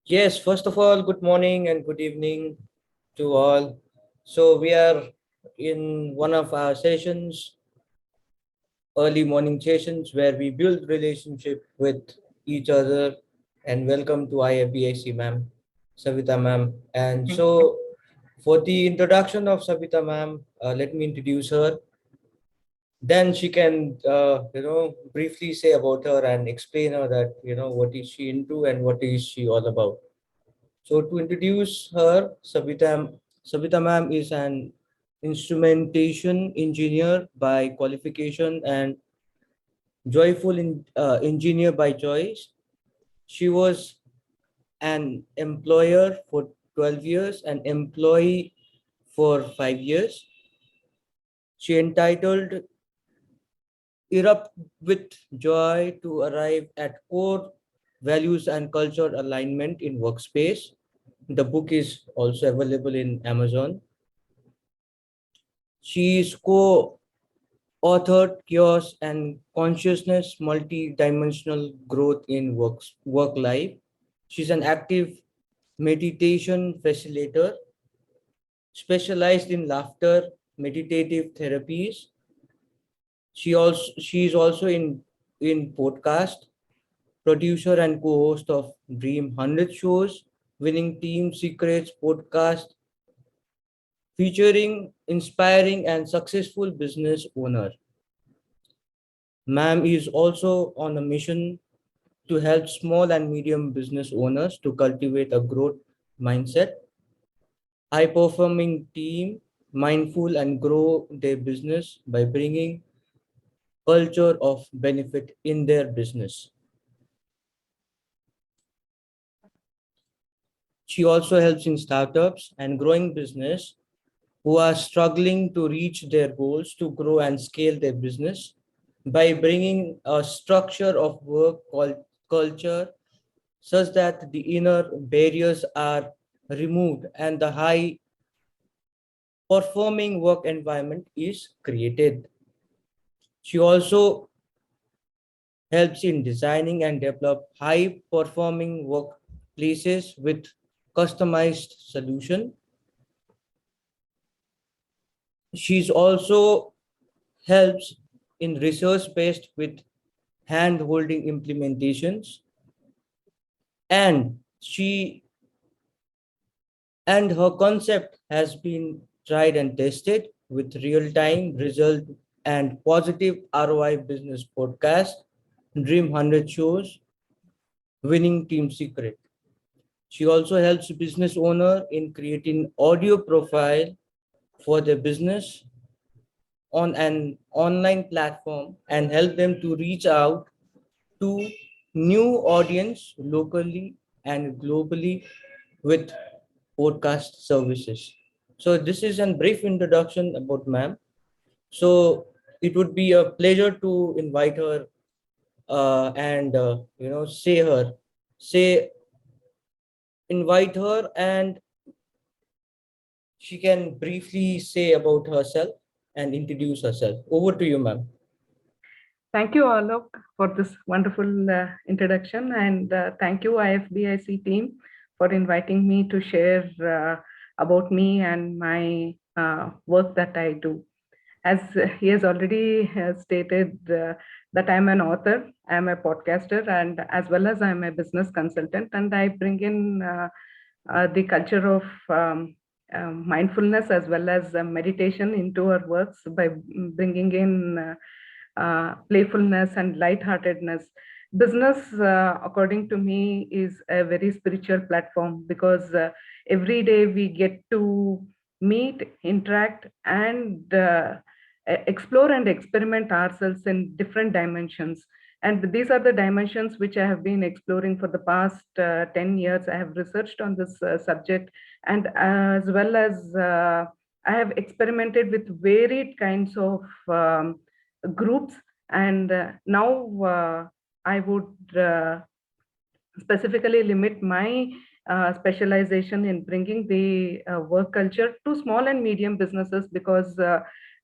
Yes, first of all, good morning and good evening to all. So we are in one of our sessions, early morning sessions, where we build relationship with each other. And welcome to IFBIC, ma'am, Savita, ma'am. And Thank you. so for the introduction of Savita, ma'am, let me introduce her. Then she can, briefly say about her and explain her that, what is she into and what is she all about. So to introduce her, Savita ma'am is an instrumentation engineer by qualification and engineer by choice. She was an employer for 12 years, an employee for 5 years. She entitled Erupt with Joy to arrive at core values and culture alignment in workspace. The book is also available in Amazon. She is co-authored Chaos and Consciousness Multi-Dimensional Growth in Work Life. She's an active meditation facilitator, specialized in laughter, meditative therapies. She is also in podcast, producer and co-host of Dream100 shows, Winning Team Secrets podcast, featuring inspiring and successful business owner. Ma'am is also on a mission to help small and medium business owners to cultivate a growth mindset, high performing team, mindful and grow their business by bringing culture of benefit in their business. She also helps in startups and growing business who are struggling to reach their goals to grow and scale their business by bringing a structure of work called culture such that the inner barriers are removed and the high performing work environment is created. She also helps in designing and develop high performing workplaces with customized solution. She's also helps in research based with hand holding implementations, and she and her concept has been tried and tested with real-time result and positive ROI business podcast, Dream100 shows, Winning Team Secret. She also helps business owner in creating audio profile for their business on an online platform and help them to reach out to new audience locally and globally with podcast services. So this is a brief introduction about ma'am. So it would be a pleasure to invite her and say invite her and she can briefly say about herself and introduce herself. Over to you, ma'am. Thank you, Alok, for this wonderful introduction. And thank you, IFBIC team, for inviting me to share about me and my work that I do. As he has already stated, that I'm an author, I'm a podcaster, and as well as I'm a business consultant. And I bring in the culture of mindfulness as well as meditation into our works by bringing in playfulness and lightheartedness. Business, according to me, is a very spiritual platform because every day we get to meet, interact, and explore and experiment ourselves in different dimensions. And these are the dimensions which I have been exploring for the past 10 years. I have researched on this subject, and as well as I have experimented with varied kinds of groups. And now I would specifically limit my specialization in bringing the work culture to small and medium businesses because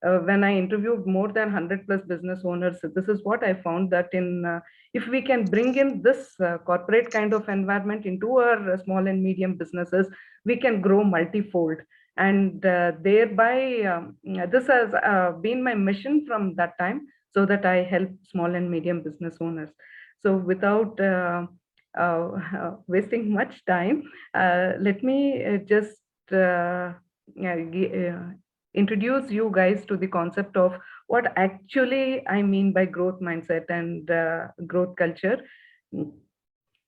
when I interviewed more than 100 plus business owners, this is what I found, that if we can bring in this corporate kind of environment into our small and medium businesses, we can grow multifold. And thereby, this has been my mission from that time, so that I help small and medium business owners. So without wasting much time, let me just introduce you guys to the concept of what actually I mean by growth mindset and growth culture.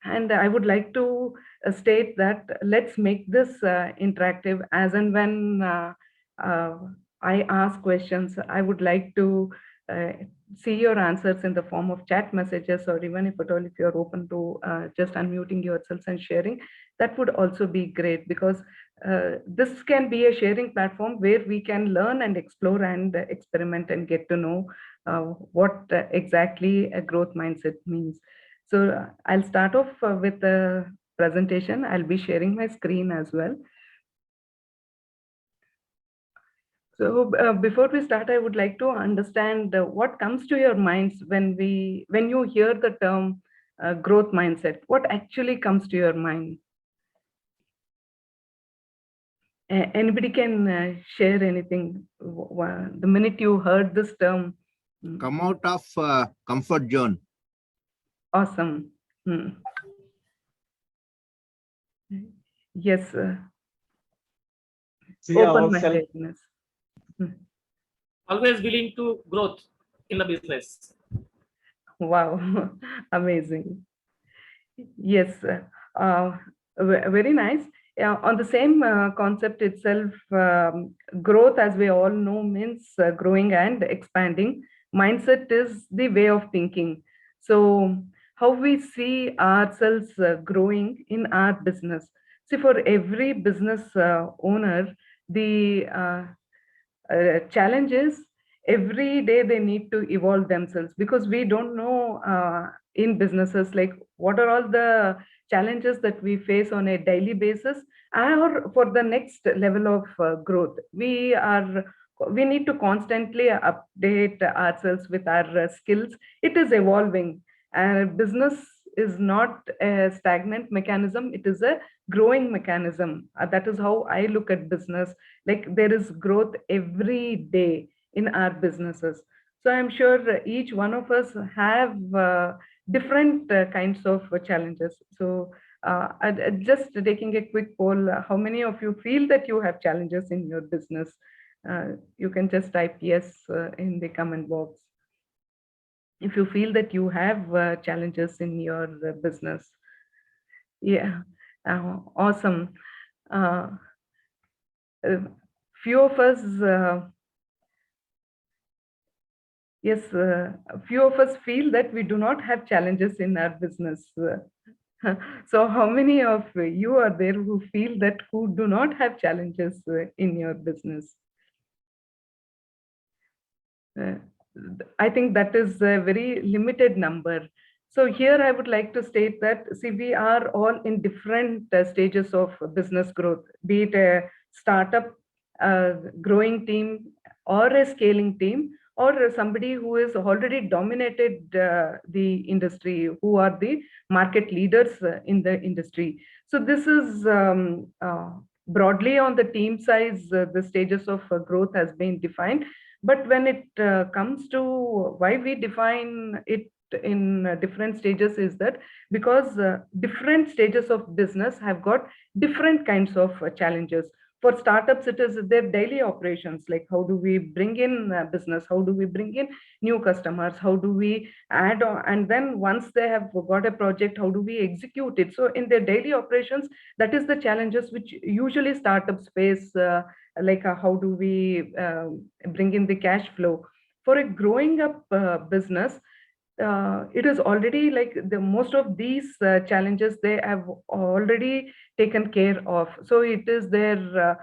And I would like to state that let's make this interactive, as and when uh, I ask questions, I would like to uh, see your answers in the form of chat messages, or even if at all, if you're open to just unmuting yourselves and sharing, that would also be great, because this can be a sharing platform where we can learn and explore and experiment and get to know what exactly a growth mindset means. So I'll start off with the presentation. I'll be sharing my screen as well. So before we start, I would like to understand what comes to your minds when you hear the term growth mindset. What actually comes to your mind? Anybody can share anything the minute you heard this term? Come out of comfort zone. Awesome. Yes. Open-mindedness. Always willing to growth in the business. Wow, amazing. Yes, very nice. On the same concept itself, growth, as we all know, means growing and expanding. Mindset is the way of thinking. So how we see ourselves growing in our business. See, for every business owner, the challenge is every day they need to evolve themselves, because we don't know in businesses like what are all the challenges that we face on a daily basis, or for the next level of growth. We need to constantly update ourselves with our skills. It is evolving, and business is not a stagnant mechanism, it is a growing mechanism. That is how I look at business. Like, there is growth every day in our businesses. So I'm sure each one of us have different kinds of challenges. So just taking a quick poll, how many of you feel that you have challenges in your business? You can just type yes in the comment box if you feel that you have challenges in your business. Yeah, awesome. Few of us, yes, few of us feel that we do not have challenges in our business. So how many of you are there who feel that, who do not have challenges in your business? I think that is a very limited number. So here I would like to state that, see, we are all in different stages of business growth, be it a startup, growing team, or a scaling team, or somebody who is already dominated the industry, who are the market leaders in the industry. So this is broadly on the team size, the stages of growth has been defined. But when it comes to why we define it in different stages, is that because different stages of business have got different kinds of challenges. For startups, it is their daily operations, like how do we bring in business, how do we bring in new customers, how do we add on, and then once they have got a project, how do we execute it. So in their daily operations, that is the challenges which usually startups face, like how do we bring in the cash flow. For a growing up business, it is already like the most of these challenges they have already taken care of. So it is their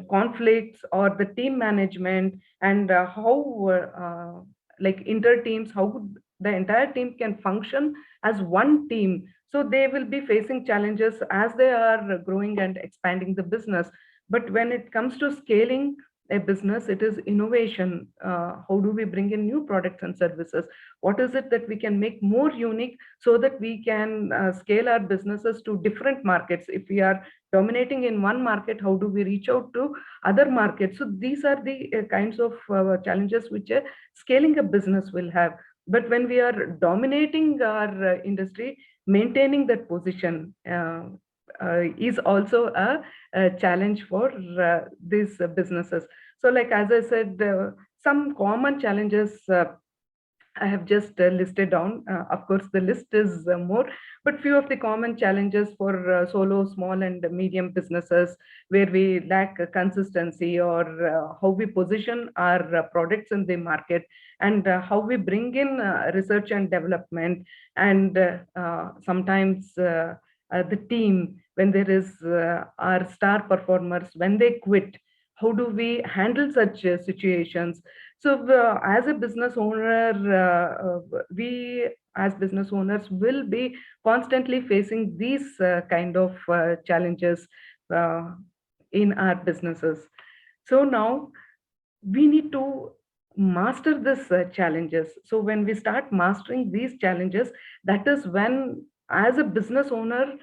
conflicts or the team management, and how like inter teams, how the entire team can function as one team. So they will be facing challenges as they are growing and expanding the business. But when it comes to scaling, a business, it is innovation. How do we bring in new products and services? What is it that we can make more unique so that we can scale our businesses to different markets? If we are dominating in one market, how do we reach out to other markets? So these are the kinds of challenges which scaling a business will have. But when we are dominating our industry, maintaining that position is also a challenge for these businesses. So like, as I said, some common challenges I have just listed down. Of course, the list is more, but few of the common challenges for solo, small, and medium businesses where we lack consistency, or how we position our products in the market, and how we bring in research and development, and sometimes the team, when there is our star performers, when they quit, how do we handle such situations? So as a business owner, we as business owners will be constantly facing these kind of challenges in our businesses. So now we need to master these challenges. So when we start mastering these challenges, that is when, as a business owner,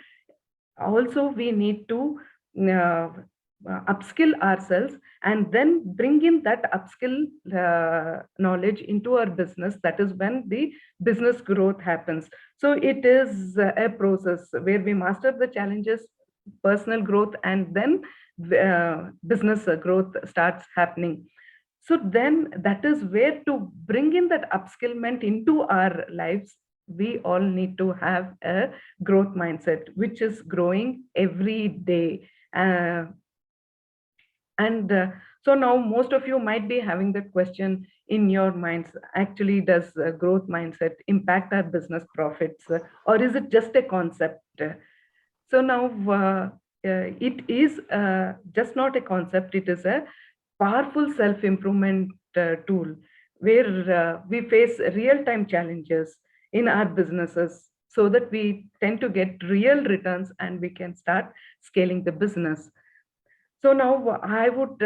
also we need to upskill ourselves and then bring in that upskill knowledge into our business. That is when the business growth happens. So it is a process where we master the challenges, personal growth, and then business growth starts happening. So then that is where, to bring in that upskillment into our lives, we all need to have a growth mindset, which is growing every day. So now most of you might be having that question in your minds. Actually, does growth mindset impact our business profits, or is it just a concept? So now it is just not a concept, it is a powerful self-improvement tool where we face real-time challenges in our businesses so that we tend to get real returns and we can start scaling the business. So now I would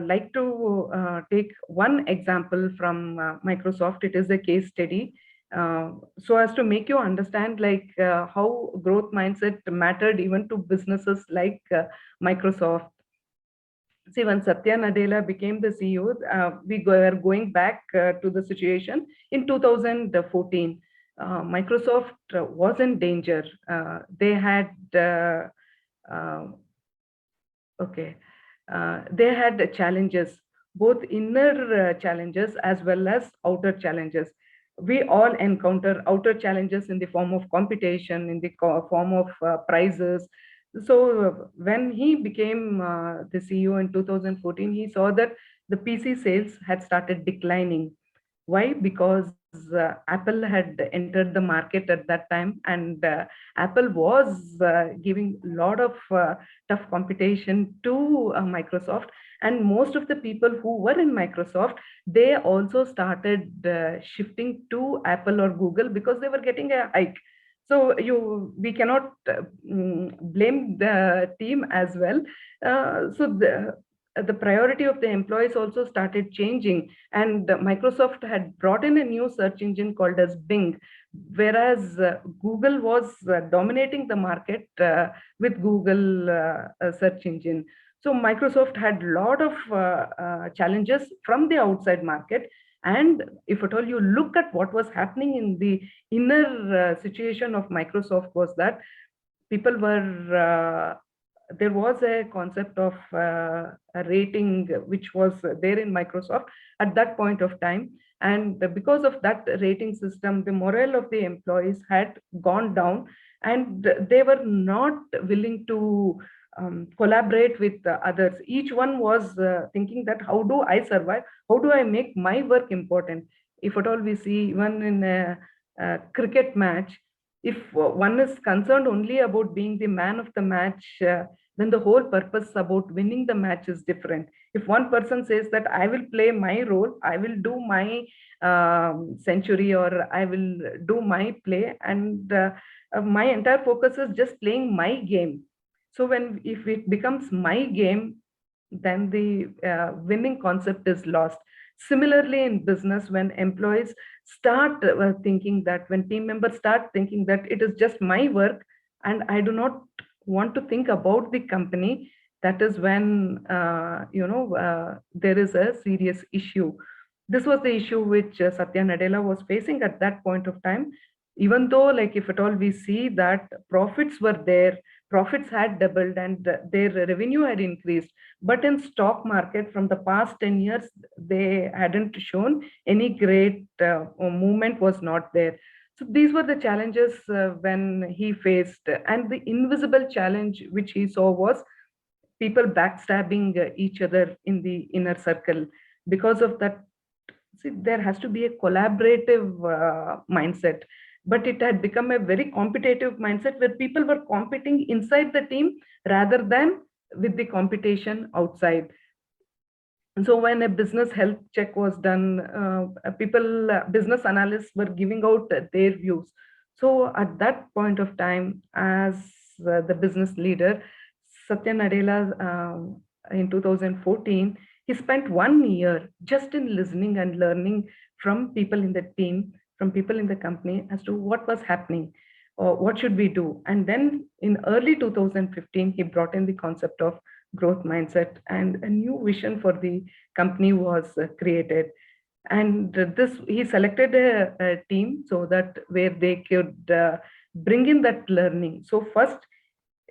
like to take one example from Microsoft. It is a case study. So as to make you understand like how growth mindset mattered even to businesses like Microsoft. See, when Satya Nadella became the CEO, we were going back to the situation in 2014. Microsoft was in danger. They had they had challenges, both inner challenges as well as outer challenges. We all encounter outer challenges in the form of competition, in the form of prices. So when he became the CEO in 2014, he saw that the PC sales had started declining. Why? Because Apple had entered the market at that time, and Apple was giving a lot of tough competition to Microsoft. And most of the people who were in Microsoft, they also started shifting to Apple or Google because they were getting a hike. So we cannot blame the team as well. So the priority of the employees also started changing, and Microsoft had brought in a new search engine called as Bing, whereas Google was dominating the market with Google search engine. So Microsoft had a lot of challenges from the outside market. And if at all you look at what was happening in the inner situation of Microsoft, was that people were there was a concept of a rating which was there in Microsoft at that point of time. And because of that rating system, the morale of the employees had gone down, and they were not willing to collaborate with others. Each one was thinking that, how do I survive? How do I make my work important? If at all we see, even in a cricket match, if one is concerned only about being the man of the match, then the whole purpose about winning the match is different. If one person says that I will play my role, I will do my century, or I will do my play, and my entire focus is just playing my game. So if it becomes my game, then the winning concept is lost. Similarly, in business, when employees start thinking that, when team members start thinking that it is just my work and I do not want to think about the company, that is when there is a serious issue. This was the issue which Satya Nadella was facing at that point of time. Even though, like, if at all we see that profits were there, profits had doubled and their revenue had increased, but in stock market from the past 10 years, they hadn't shown any great movement was not there. So these were the challenges when he faced. And the invisible challenge which he saw was people backstabbing each other in the inner circle. Because of that, see, there has to be a collaborative mindset, but it had become a very competitive mindset where people were competing inside the team rather than with the competition outside. And so when a business health check was done, business analysts were giving out their views. So at that point of time, as the business leader, Satya Nadella, in 2014, he spent 1 year just in listening and learning from people in the team, from people in the company, as to what was happening or what should we do. And then in early 2015, he brought in the concept of growth mindset, and a new vision for the company was created. And this, he selected a team so that where they could bring in that learning. So first,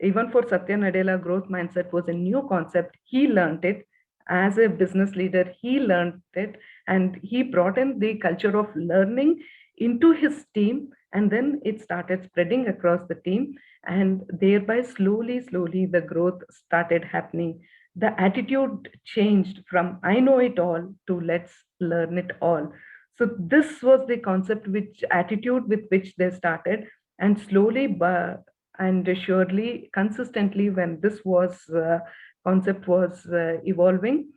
even for Satya Nadella, growth mindset was a new concept. He learned it as a business leader. He learned it, and he brought in the culture of learning into his team, and then it started spreading across the team, and thereby slowly the growth started happening. The attitude changed from I know it all to let's learn it all. So this was the concept, which attitude with which they started. And slowly and surely, consistently, when this was concept was evolving,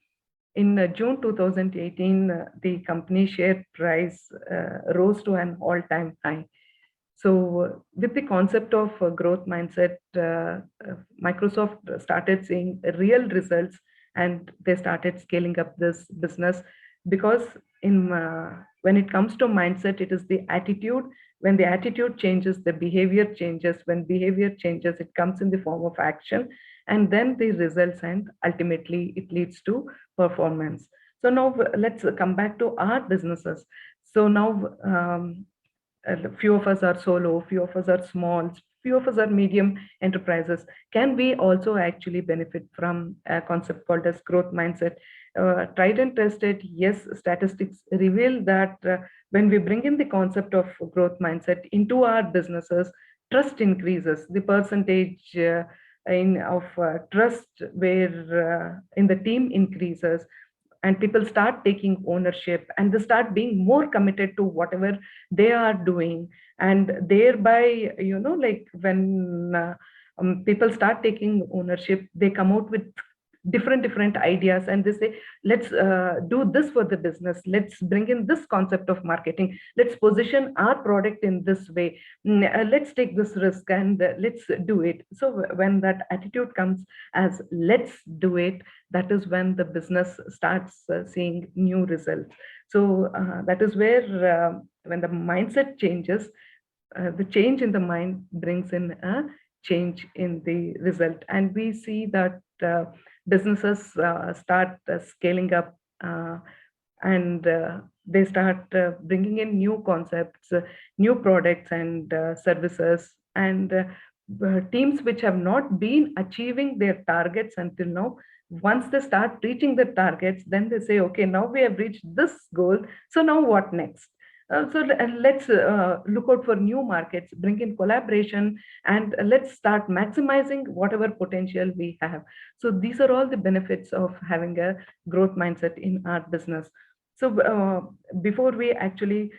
in June 2018, the company share price rose to an all-time high. So with the concept of growth mindset, Microsoft started seeing real results, and they started scaling up this business. Because in when it comes to mindset, it is the attitude. When the attitude changes, the behavior changes. When behavior changes, it comes in the form of action, and then the results, and ultimately it leads to performance. So now let's come back to our businesses. So now a few of us are solo, few of us are small, few of us are medium enterprises. Can we also actually benefit from a concept called as growth mindset? Tried and tested, yes, statistics reveal that when we bring in the concept of growth mindset into our businesses, trust increases. The percentage of trust where in the team increases, and people start taking ownership, and they start being more committed to whatever they are doing. And thereby, like, when people start taking ownership, they come out with different ideas, and they say, let's do this for the business, let's bring in this concept of marketing, let's position our product in this way, let's take this risk, and let's do it. So when that attitude comes as let's do it, that is when the business starts seeing new results. So that is where when the mindset changes, the change in the mind brings in a change in the result. And we see that businesses start scaling up, and they start bringing in new concepts, new products and services, and teams which have not been achieving their targets until now, once they start reaching the targets, then they say, okay, now we have reached this goal, so now what next? Let's look out for new markets, bring in collaboration, and let's start maximizing whatever potential we have. So these are all the benefits of having a growth mindset in our business. So before we actually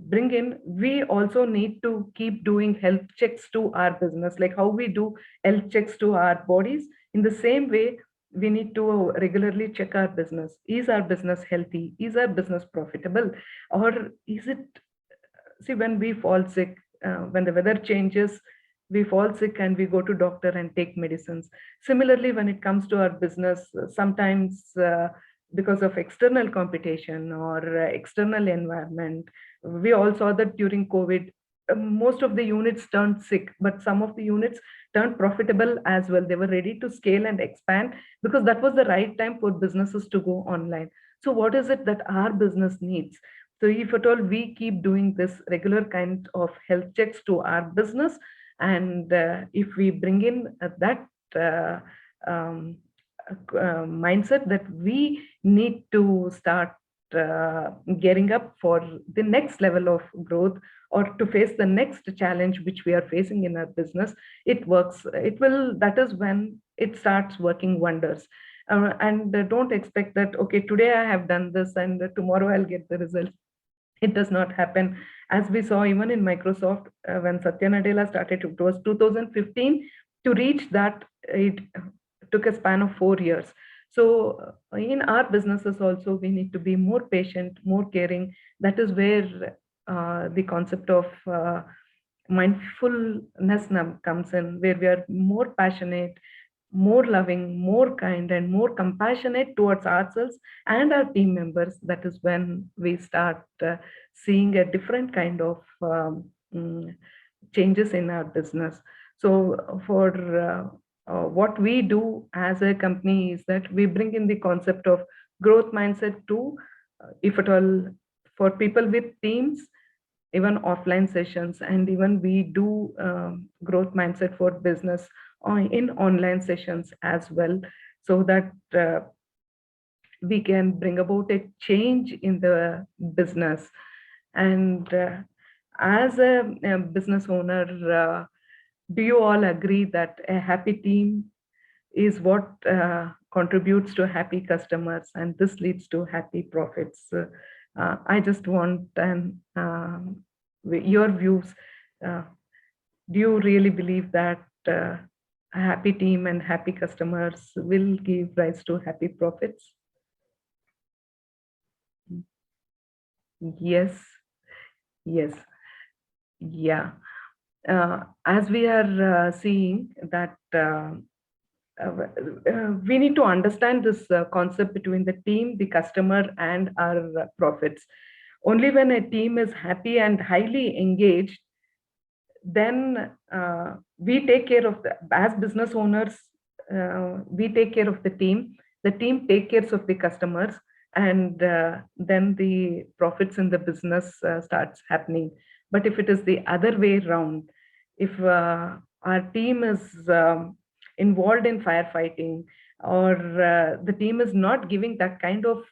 bring in, we also need to keep doing health checks to our business, like how we do health checks to our bodies. In the same way, we need to regularly check our business. Is our business healthy? Is our business profitable? Or is it, see, when we fall sick, when the weather changes, we fall sick and we go to doctor and take medicines. Similarly, when it comes to our business, sometimes because of external competition or external environment, we all saw that during COVID, most of the units turned sick, but some of the units turned profitable as well. They were ready to scale and expand because that was the right time for businesses to go online. So what is it that our business needs? So if at all we keep doing this regular kind of health checks to our business, and if we bring in that uh, um, mindset that we need to start gearing up for the next level of growth or to face the next challenge which we are facing in our business, it works. It will, that is when it starts working wonders. And don't expect that, okay, today I have done this and tomorrow I'll get the results. It does not happen. As we saw even in Microsoft, when Satya Nadella started, it was 2015. To reach that, it took a span of 4 years. So in our businesses also, we need to be more patient, more caring. That is where the concept of mindfulness comes in, where we are more passionate, more loving, more kind, and more compassionate towards ourselves and our team members. That is when we start seeing a different kind of changes in our business. So for what we do as a company is that we bring in the concept of growth mindset to, if at all, for people with teams, even offline sessions, and even we do growth mindset for business in online sessions as well, so that we can bring about a change in the business. And as a business owner, do you all agree that a happy team is what contributes to happy customers, and this leads to happy profits? I just want your views. Do you really believe that a happy team and happy customers will give rise to happy profits? Yes. Yes. Yeah. As we are seeing that we need to understand this concept between the team, the customer, and our profits. Only when a team is happy and highly engaged, then we take care of as business owners, we take care of the team take care of the customers, and then the profits in the business starts happening. But if it is the other way around, if our team is involved in firefighting, or the team is not giving that kind of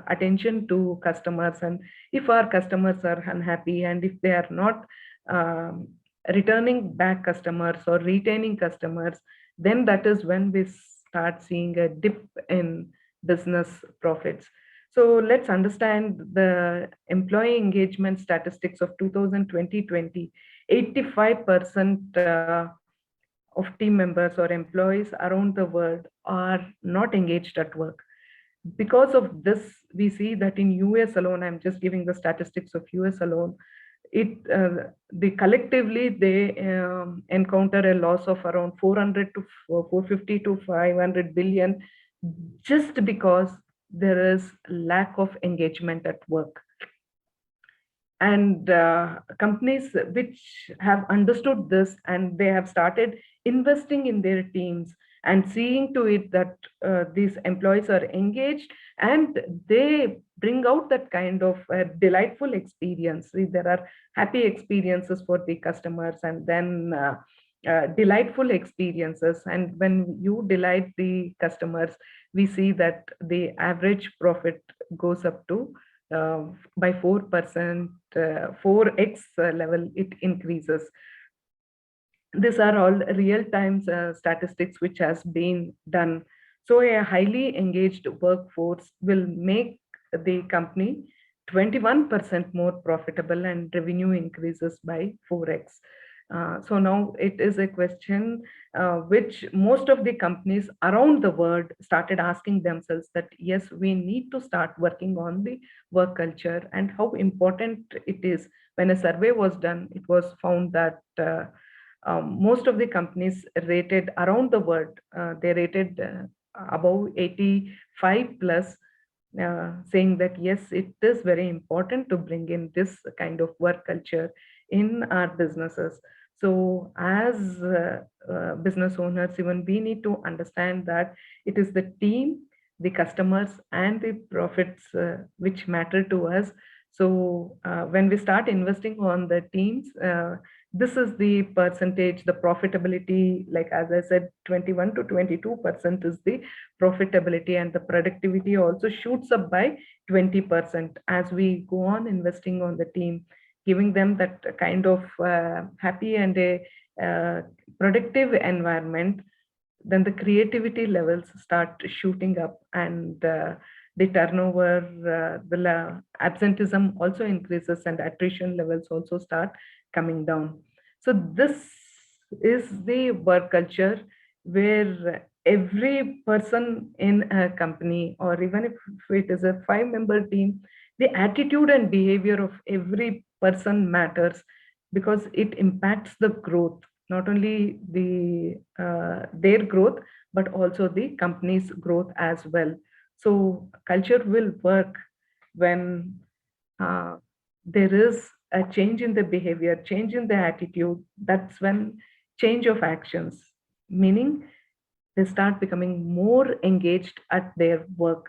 attention to customers, and if our customers are unhappy, and if they are not um, returning back customers or retaining customers, then that is when we start seeing a dip in business profits. So let's understand the employee engagement statistics of 2020. 85% of team members or employees around the world are not engaged at work. Because of this, we see that in US alone, I'm just giving the statistics of US alone, they collectively encounter a loss of around 400 to 450 to 500 billion, just because there is lack of engagement at work. And companies which have understood this, and they have started investing in their teams and seeing to it that these employees are engaged and they bring out that kind of delightful experience. See, there are happy experiences for the customers, and then delightful experiences. And when you delight the customers, we see that the average profit goes up to by 4%, 4x level, it increases. These are all real-time statistics which has been done. So a highly engaged workforce will make the company 21% more profitable, and revenue increases by 4x. So now it is a question which most of the companies around the world started asking themselves, that yes, we need to start working on the work culture and how important it is. When a survey was done, it was found that Most of the companies rated around the world, they rated above 85 plus, saying that yes, it is very important to bring in this kind of work culture in our businesses. So as business owners, even we need to understand that it is the team, the customers, and the profits which matter to us. So when we start investing on the teams, this is the percentage, the profitability, like as I said, 21 to 22% is the profitability, and the productivity also shoots up by 20% as we go on investing on the team, giving them that kind of happy and a productive environment. Then the creativity levels start shooting up, and the turnover, the absenteeism also increases, and attrition levels also start coming down. So this is the work culture where every person in a company, or even if it is a 5-member team, the attitude and behavior of every person matters, because it impacts the growth, not only their growth, but also the company's growth as well. So culture will work when there is a change in the behavior, change in the attitude. That's when change of actions, meaning they start becoming more engaged at their work.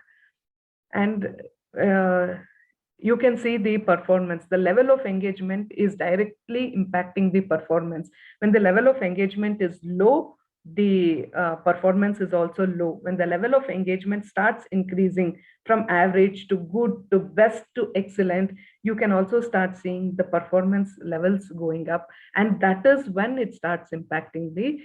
And you can see the performance. The level of engagement is directly impacting the performance. When the level of engagement is low, the performance is also low. When the level of engagement starts increasing from average to good to best to excellent, you can also start seeing the performance levels going up, and that is when it starts impacting the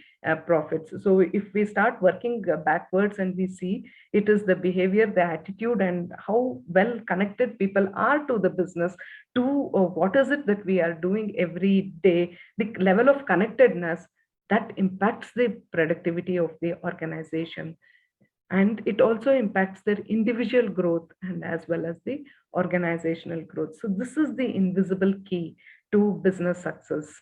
profits. So if we start working backwards, and we see it is the behavior, the attitude, and how well connected people are to the business, to what is it that we are doing every day, the level of connectedness, that impacts the productivity of the organization. And it also impacts their individual growth and as well as the organizational growth. So this is the invisible key to business success.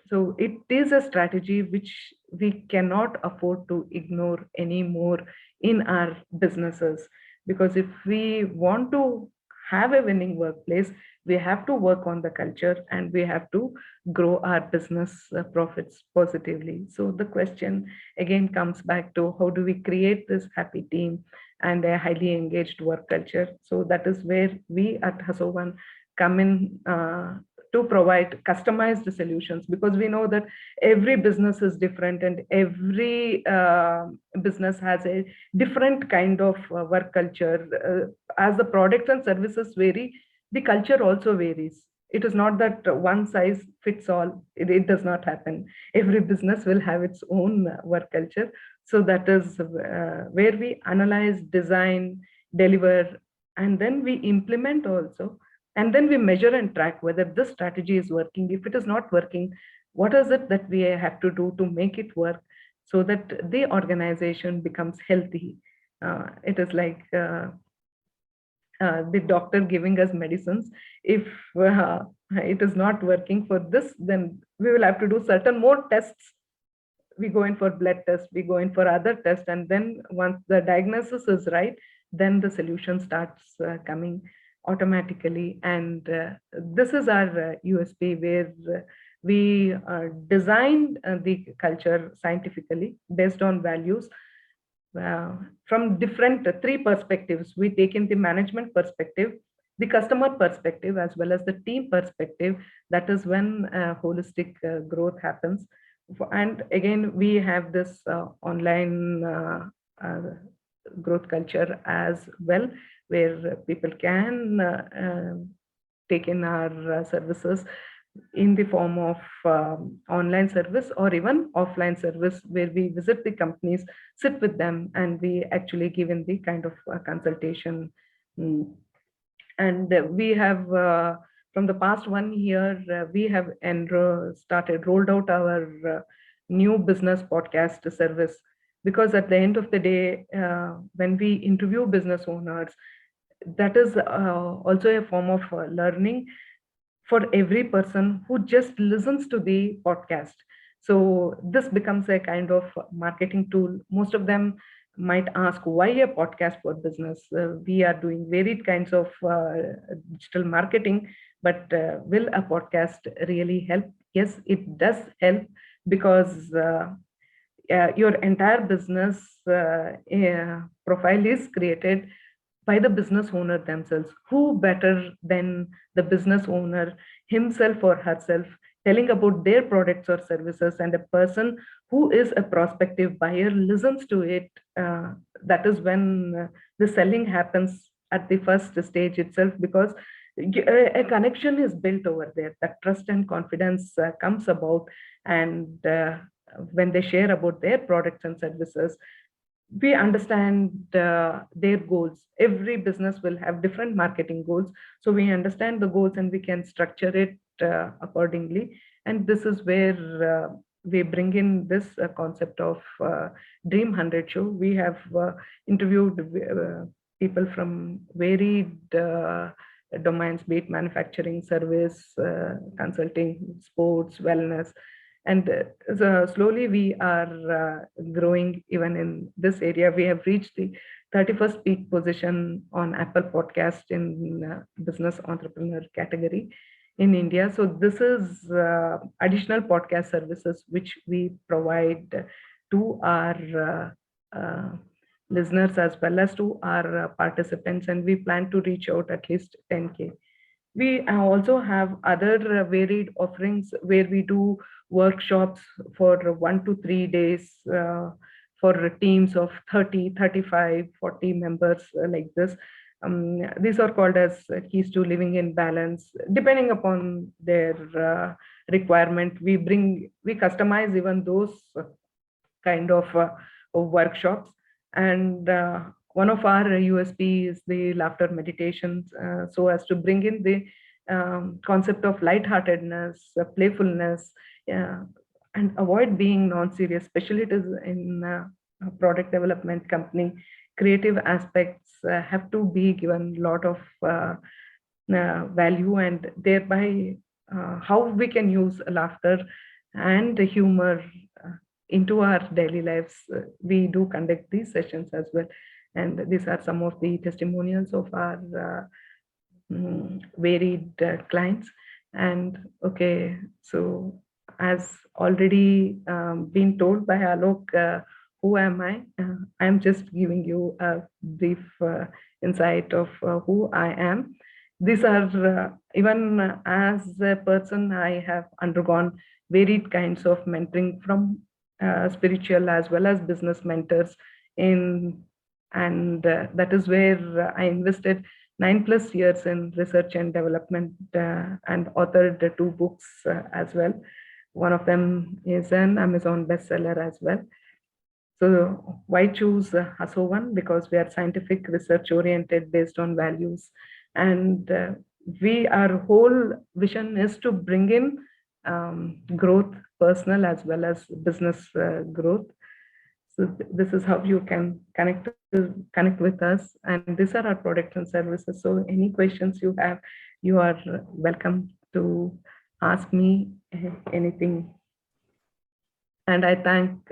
So it is a strategy which we cannot afford to ignore anymore in our businesses, because if we want to have a winning workplace, we have to work on the culture, and we have to grow our business profits positively. So the question again comes back to, how do we create this happy team and a highly engaged work culture? So that is where we at HASOVAN come in to provide customized solutions, because we know that every business is different, and every business has a different kind of work culture. As the products and services vary, the culture also varies. It is not that one size fits all. It does not happen. Every business will have its own work culture. So that is where we analyze, design, deliver, and then we implement also. And then we measure and track whether this strategy is working. If it is not working, what is it that we have to do to make it work, so that the organization becomes healthy? It is like the doctor giving us medicines. If it is not working for this, then we will have to do certain more tests. We go in for blood tests, we go in for other tests, and then once the diagnosis is right, then the solution starts coming automatically. And this is our USP, where we designed the culture scientifically based on values from different three perspectives. We take in the management perspective, the customer perspective, as well as the team perspective. That is when holistic growth happens. And again, we have this online growth culture as well, where people can take in our services in the form of online service, or even offline service, where we visit the companies, sit with them, and we actually give in the kind of consultation. And we have from the past 1 year, we have rolled out our new business podcast service, because at the end of the day, when we interview business owners, that is also a form of learning for every person who just listens to the podcast. So this becomes a kind of marketing tool. Most of them might ask, why a podcast for business? We are doing varied kinds of digital marketing, but will a podcast really help? Yes, it does help, because your entire business profile is created by the business owner themselves. Who better than the business owner himself or herself, telling about their products or services, and a person who is a prospective buyer listens to it. That is when the selling happens at the first stage itself, because a connection is built over there. That trust and confidence comes about, and when they share about their products and services, we understand their goals. Every business will have different marketing goals, so we understand the goals and we can structure it accordingly. And this is where we bring in this concept of Dream100 show. We have interviewed people from varied domains, be it manufacturing, service, consulting, sports, wellness. And so slowly we are growing even in this area. We have reached the 31st peak position on Apple Podcast in business entrepreneur category in India. So this is additional podcast services which we provide to our listeners as well as to our participants, and we plan to reach out at least 10K. We also have other varied offerings where we do workshops for 1 to 3 days for teams of 30, 35, 40 members like this. These are called as keys to living in balance. Depending upon their requirement, we customize even those kind of workshops. And one of our USP is the laughter meditations, so as to bring in the concept of lightheartedness, playfulness, and avoid being non-serious. Especially it is in a product development company, creative aspects have to be given a lot of value, and thereby how we can use laughter and humor into our daily lives. We do conduct these sessions as well. And these are some of the testimonials of our varied clients. And okay, so as already been told by Alok, who am I? I'm just giving you a brief insight of who I am. These are, even as a person, I have undergone varied kinds of mentoring from spiritual as well as business mentors in, and that is where I invested 9+ years in research and development, and authored 2 books as well. One of them is an Amazon bestseller as well. So why choose HASOVAN? Because we are scientific, research oriented, based on values, and our whole vision is to bring in growth, personal as well as business growth. So this is how you can connect with us, and these are our products and services. So any questions you have, you are welcome to ask me anything. And I thank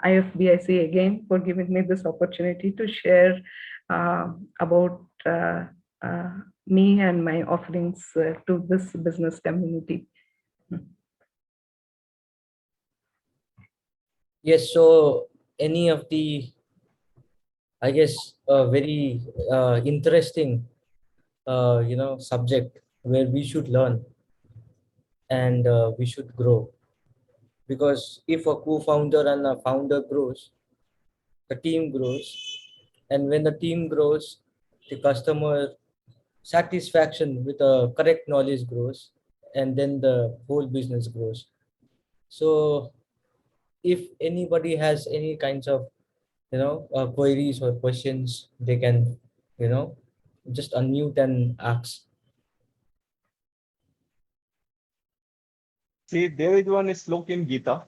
IFBIC again for giving me this opportunity to share about me and my offerings to this business community. Yes, so any of the, I guess, very interesting, subject where we should learn and we should grow. Because if a co-founder and a founder grows, the team grows. And when the team grows, the customer satisfaction with the correct knowledge grows, and then the whole business grows. So if anybody has any kinds of queries or questions, they can just unmute and ask. See, there is one slok in Gita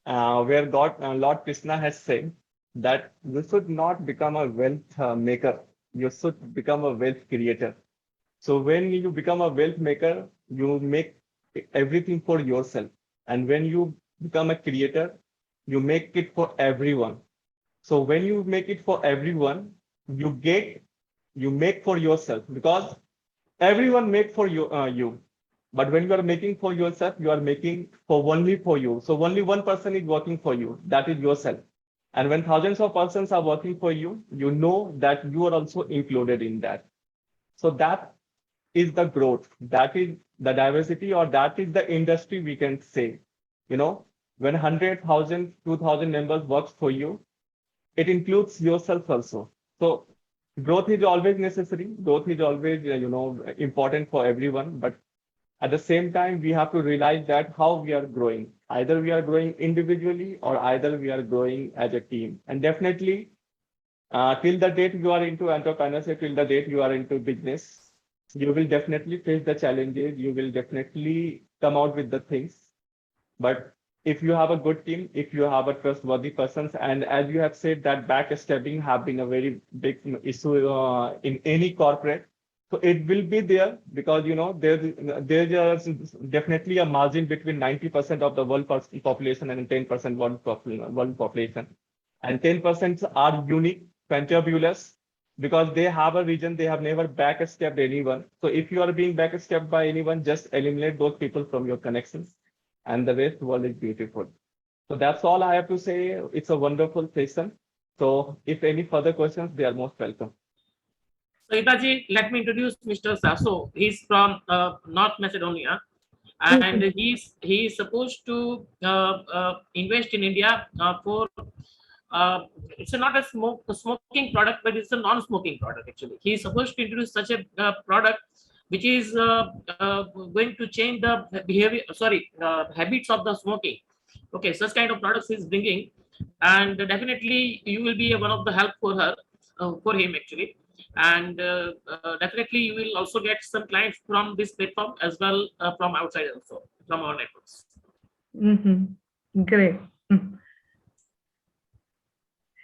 where Lord Krishna has said that you should not become a wealth maker, you should become a wealth creator. So when you become a wealth maker, you make everything for yourself. And when you become a creator, you make it for everyone. So when you make it for everyone, you make for yourself, because everyone make for you. But when you are making for yourself, you are making for only for you. So only one person is working for you. That is yourself. And when thousands of persons are working for you, you know that you are also included in that. So that is the growth. That is the diversity, or that is the industry, we can say. You know, when 100,000, 2,000 members works for you, it includes yourself also. So growth is always necessary. Growth is always, important for everyone. But at the same time, we have to realize that how we are growing. Either we are growing individually, or either we are growing as a team. And definitely, till the date you are into entrepreneurship, till the date you are into business, you will definitely face the challenges. You will definitely come out with the things. But if you have a good team, if you have a trustworthy persons, and as you have said that backstabbing have been a very big issue in any corporate, so it will be there, because there's definitely a margin between 90% of the world population and 10% world population, and 10% are unique, fantabulous, because they have a region, they have never backstabbed anyone. So if you are being backstabbed by anyone, just eliminate those people from your connections, and the rest world is beautiful. So that's all I have to say. It's a wonderful session. So if any further questions, they are most welcome. So Itaji, let me introduce Mr. Sasso. He's from North Macedonia, and he is supposed to invest in India for it's not a smoking product, but it's a non-smoking product. Actually, he is supposed to introduce such a product which is going to change the behavior. Sorry, habits of the smoking. Okay, such kind of products he's bringing, and definitely you will be one of the help for her, for him actually, and definitely you will also get some clients from this platform as well, from outside also, from our networks. Great.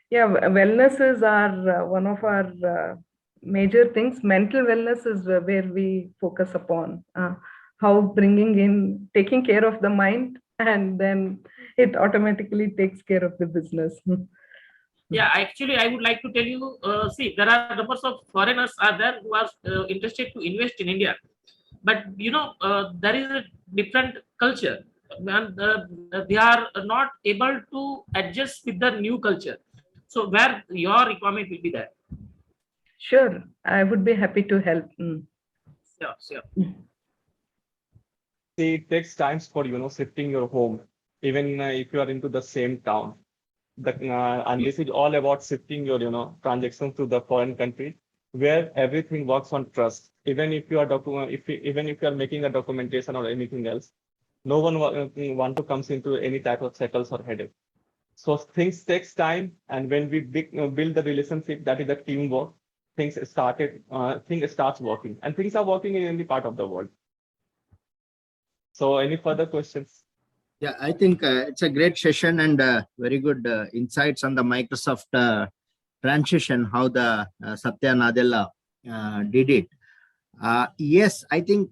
Yeah, wellness is our one of our major things. Mental wellness is where we focus upon how bringing in, taking care of the mind, and then it automatically takes care of the business. Yeah, actually, I would like to tell you, see, there are numbers of foreigners are there who are interested to invest in India, but there is a different culture, and they are not able to adjust with the new culture. So where your requirement will be there. Sure, I would be happy to help. Sure, sure. See, it takes times for shifting your home, even if you are into the same town. And this is all about shifting your transactions to the foreign country, where everything works on trust. Even if you are even if you are making a documentation or anything else, no one want to comes into any type of settles or headache. So things takes time, and when we build the relationship, that is the teamwork, things starts working, and things are working in any part of the world. So any further questions? Yeah, I think it's a great session and very good insights on the Microsoft transition, how the Satya Nadella did it. Yes, I think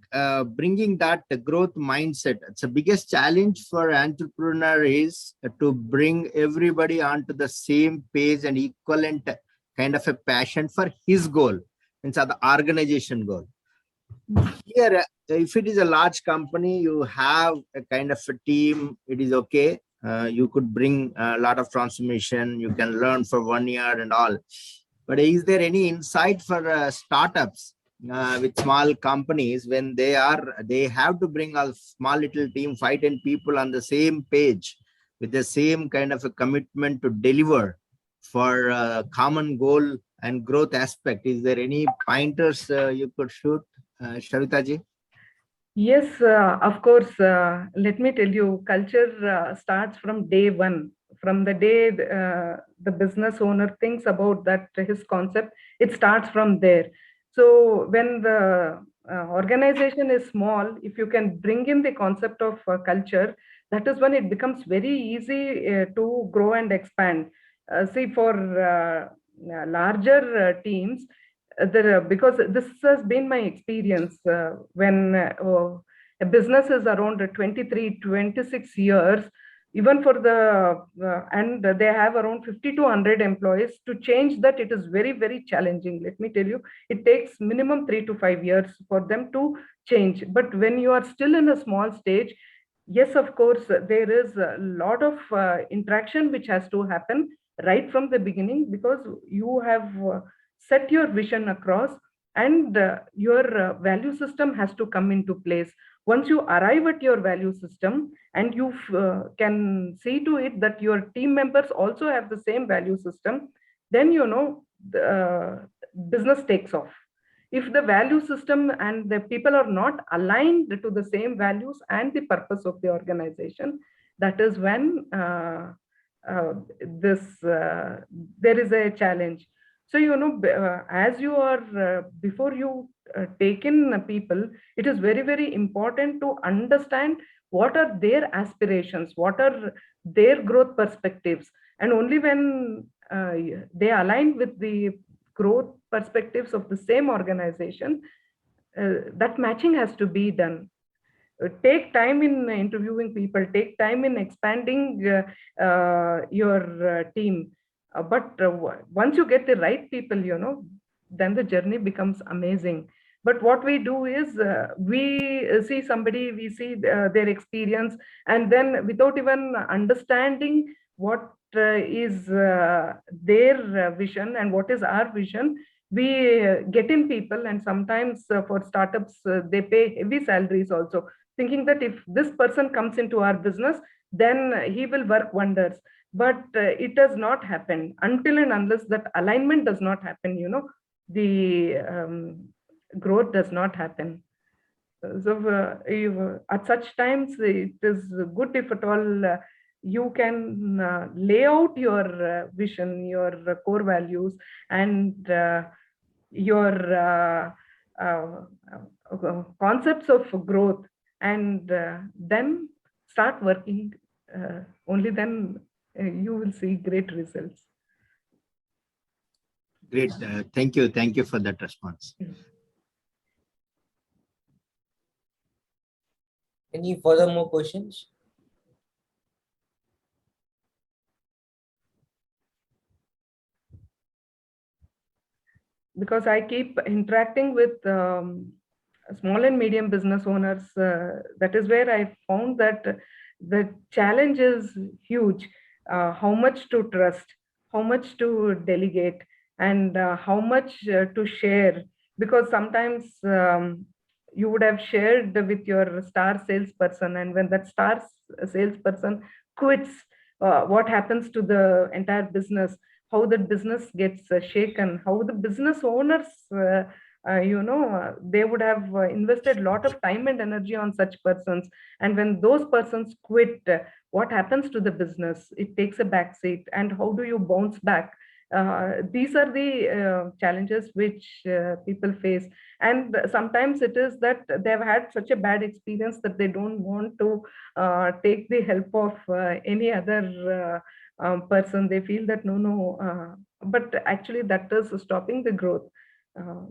bringing that growth mindset, it's the biggest challenge for entrepreneur is to bring everybody onto the same page and equivalent kind of a passion for his goal, and so the organization goal. Here, if it is a large company, you have a kind of a team, it is okay. You could bring a lot of transformation, you can learn for 1 year and all. But is there any insight for startups with small companies when they have to bring a small little team, 5-10 people on the same page with the same kind of a commitment to deliver for a common goal and growth aspect? Is there any pointers you could shoot, Savitha ji? Yes, of course. Let me tell you, culture starts from day one. From the day the business owner thinks about that, his concept, it starts from there. So when the organization is small, if you can bring in the concept of culture, that is when it becomes very easy to grow and expand. See, for larger teams, because this has been my experience when a business is around 23, 26 years, even for the and they have around 50 to 100 employees. To change that, it is very, very challenging. Let me tell you, it takes minimum 3 to 5 years for them to change. But when you are still in a small stage, yes, of course, there is a lot of interaction which has to happen right from the beginning, because you have set your vision across, and your value system has to come into place. Once you arrive at your value system, and you can see to it that your team members also have the same value system, then the business takes off. If the value system and the people are not aligned to the same values and the purpose of the organization, that is when this there is a challenge. So as you are before you take in people, it is very, very important to understand what are their aspirations, what are their growth perspectives. And only when they align with the growth perspectives of the same organization, that matching has to be done. Take time in interviewing people, take time in expanding your team. But once you get the right people, then the journey becomes amazing. But what we do is we see somebody, we see their experience, and then without even understanding what is their vision and what is our vision, we get in people. And sometimes for startups, they pay heavy salaries also, thinking that if this person comes into our business, then he will work wonders. But it does not happen until and unless that alignment does not happen. The growth does not happen. So at such times, it is good if at all you can lay out your vision, your core values, and your concepts of growth, and then start working. Only then you will see great results. Great. Thank you. Thank you for that response. Any further more questions? Because I keep interacting with small and medium business owners, that is where I found that the challenge is huge. How much to trust, how much to delegate, and how much to share. Because sometimes you would have shared with your star salesperson, and when that star salesperson quits, what happens to the entire business, how the business gets shaken, how the business owners, they would have invested a lot of time and energy on such persons. And when those persons quit, what happens to the business? It takes a back seat. And how do you bounce back? These are the challenges which people face. And sometimes it is that they've had such a bad experience that they don't want to take the help of any other person. They feel that no, but actually that is stopping the growth.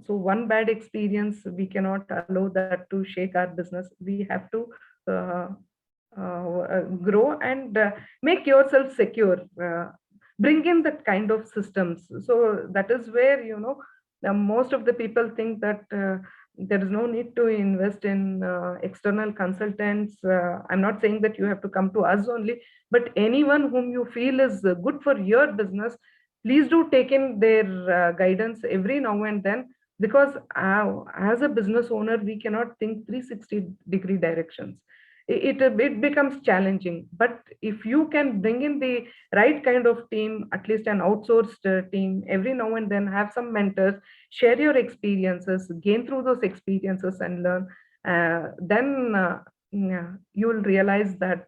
So one bad experience, we cannot allow that to shake our business. We have to grow and make yourself secure. Bring in that kind of systems. So that is where most of the people think that there is no need to invest in external consultants. I'm not saying that you have to come to us only, but anyone whom you feel is good for your business, please do take in their guidance every now and then. Because as a business owner, we cannot think 360-degree directions. It becomes challenging. But if you can bring in the right kind of team, at least an outsourced team, every now and then have some mentors, share your experiences, gain through those experiences and learn, then you will realize that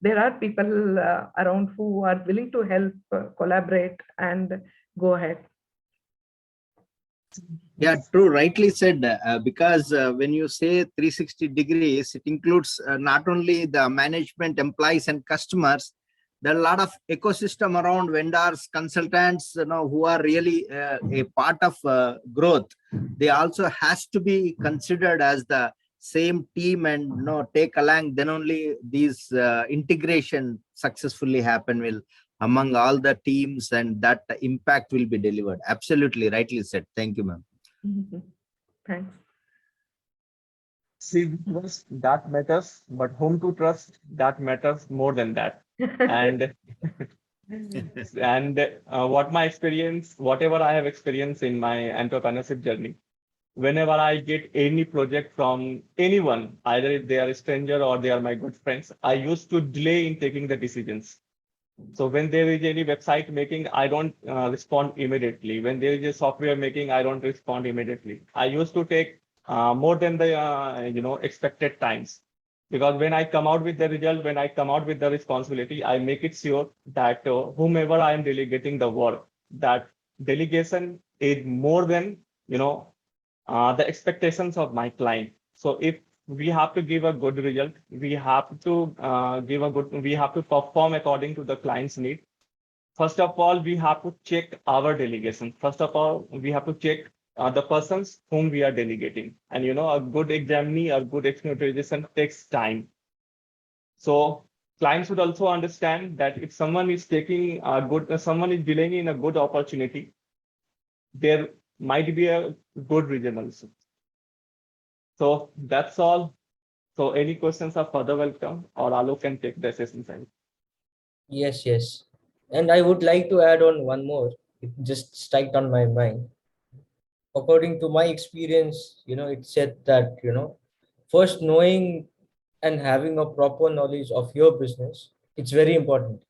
there are people around who are willing to help, collaborate, and go ahead. Yeah, true. Rightly said. Because when you say 360 degrees, it includes not only the management, employees, and customers. There are a lot of ecosystem around vendors, consultants, who are really a part of growth. They also has to be considered as the same team and take along. Then only these integration successfully happen will among all the teams, and that impact will be delivered. Absolutely rightly said. Thank you, ma'am. Thanks. See, trust that matters, but whom to trust that matters more than that. And what my experience, whatever I have experienced in my entrepreneurship journey, whenever I get any project from anyone, either if they are a stranger or they are my good friends, I used to delay in taking the decisions. So when there is any website making, I don't respond immediately. When there is a software making, I don't respond immediately. I used to take more than the expected times, because when I come out with the result, when I come out with the responsibility, I make it sure that whomever I am delegating the work, that delegation is more than the expectations of my client. So if we have to give a good result, we have to we have to perform according to the client's need. First of all, we have to check our delegation. First of all, we have to check the persons whom we are delegating. And a good examinee, a good experimentation takes time. So clients should also understand that if someone is someone is delaying in a good opportunity, there might be a good reason also. So that's all. So any questions are further welcome, or Alok can take the session side. Yes. And I would like to add on one more. It just struck on my mind. According to my experience, it said that, first knowing and having a proper knowledge of your business, it's very important.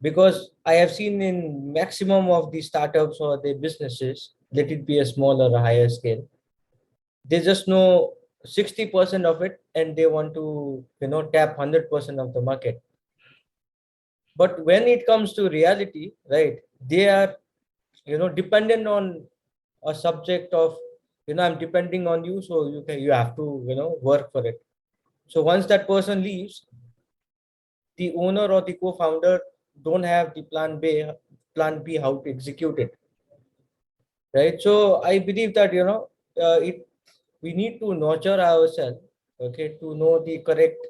Because I have seen in maximum of the startups or the businesses, let it be a small or a higher scale, they just know 60% of it and they want to, tap 100% of the market. But when it comes to reality, right, they are, dependent on a subject of, I'm depending on you, so you have to, work for it. So once that person leaves, the owner or the co-founder don't have the plan B how to execute it, right? So I believe that we need to nurture ourselves, okay, to know the correct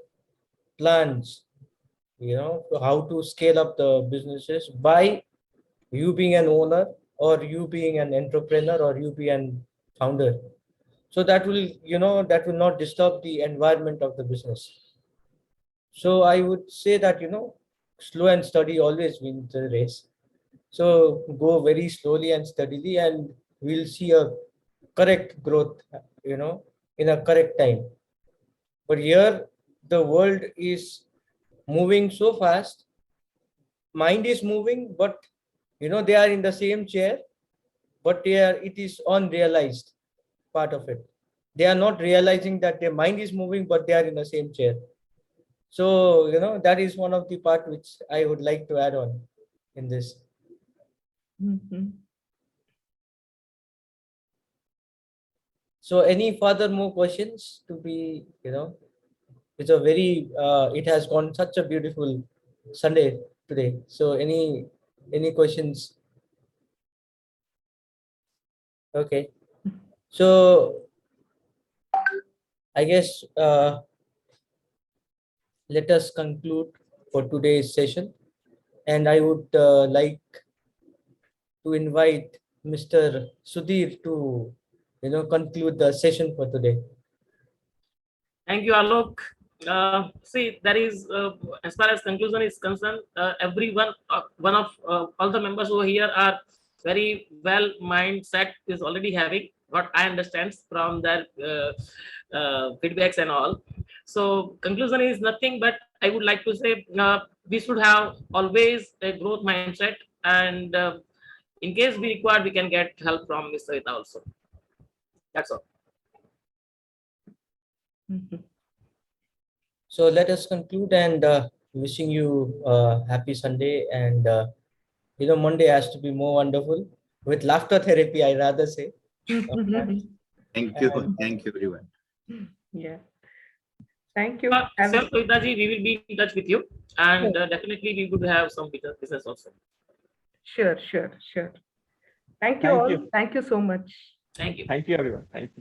plans, how to scale up the businesses by you being an owner or you being an entrepreneur or you being an founder. So that will, that will not disturb the environment of the business. So I would say that, slow and steady always wins the race. So go very slowly and steadily, and we'll see a correct growth, in a correct time. But here, the world is moving so fast. Mind is moving, but they are in the same chair, but it is unrealized part of it. They are not realizing that their mind is moving, but they are in the same chair. So, that is one of the part which I would like to add on in this. So any further more questions to be, it's a very, it has gone such a beautiful Sunday today. So any questions? Okay. So I guess let us conclude for today's session. And I would like to invite Mr. Sudhir to, conclude the session for today. Thank you, Alok. See, there is, as far as conclusion is concerned, everyone, one of all the members over here are very well mindset is already having what I understand from their feedbacks and all. So conclusion is nothing, but I would like to say we should have always a growth mindset, and in case we require, we can get help from Mr. Savita also. That's all. So let us conclude, and wishing you happy Sunday, and Monday has to be more wonderful with laughter therapy, I rather say. Thank you. And Thank you, everyone. Yeah. Thank you. Sir, Savita ji, we will be in touch with you, and definitely we would have some business also. Sure. Thank you Thank all. you. Thank you so much. Thank you. Thank you, everyone. Thank you.